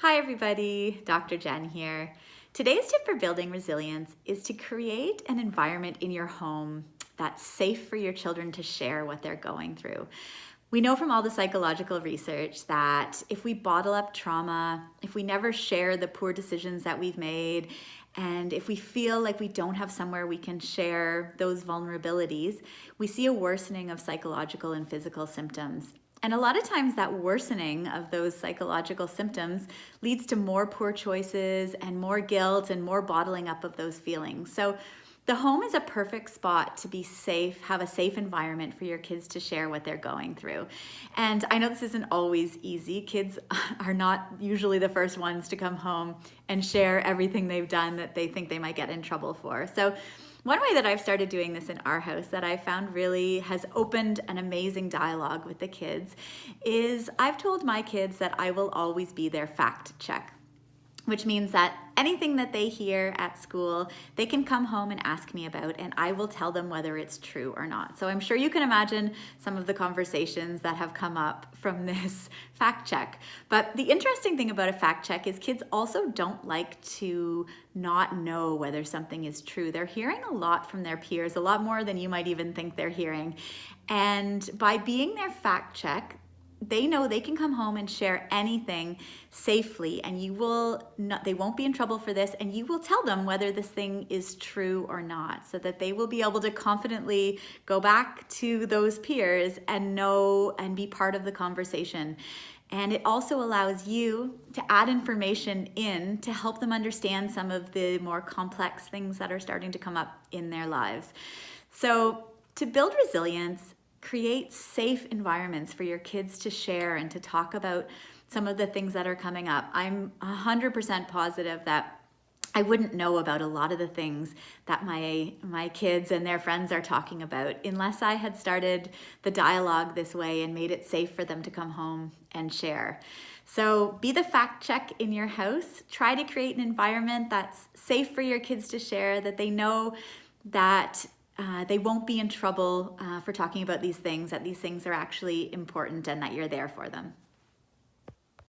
Hi everybody, Dr. Jen here. Today's tip for building resilience is to create an environment in your home that's safe for your children to share what they're going through. We know from all the psychological research that if we bottle up trauma, if we never share the poor decisions that we've made, and if we feel like we don't have somewhere we can share those vulnerabilities, we see a worsening of psychological and physical symptoms. And a lot of times that worsening of those psychological symptoms leads to more poor choices and more guilt and more bottling up of those feelings. So the home is a perfect spot to be safe, have a safe environment for your kids to share what they're going through. And I know this isn't always easy. Kids are not usually the first ones to come home and share everything they've done that they think they might get in trouble for. So one way that I've started doing this in our house that I found really has opened an amazing dialogue with the kids is I've told my kids that I will always be their fact check, which means that anything that they hear at school, they can come home and ask me about, and I will tell them whether it's true or not. So I'm sure you can imagine some of the conversations that have come up from this fact check. But the interesting thing about a fact check is kids also don't like to not know whether something is true. They're hearing a lot from their peers, a lot more than you might even think they're hearing. And by being their fact check, they know they can come home and share anything safely, and they won't be in trouble for this, and you will tell them whether this thing is true or not, so that they will be able to confidently go back to those peers and know and be part of the conversation. And it also allows you to add information in to help them understand some of the more complex things that are starting to come up in their lives. So to build resilience, create safe environments for your kids to share and to talk about some of the things that are coming up. I'm 100% positive that I wouldn't know about a lot of the things that my kids and their friends are talking about unless I had started the dialogue this way and made it safe for them to come home and share. So be the fact check in your house. Try to create an environment that's safe for your kids to share, that they know that they won't be in trouble for talking about these things, that these things are actually important and that you're there for them.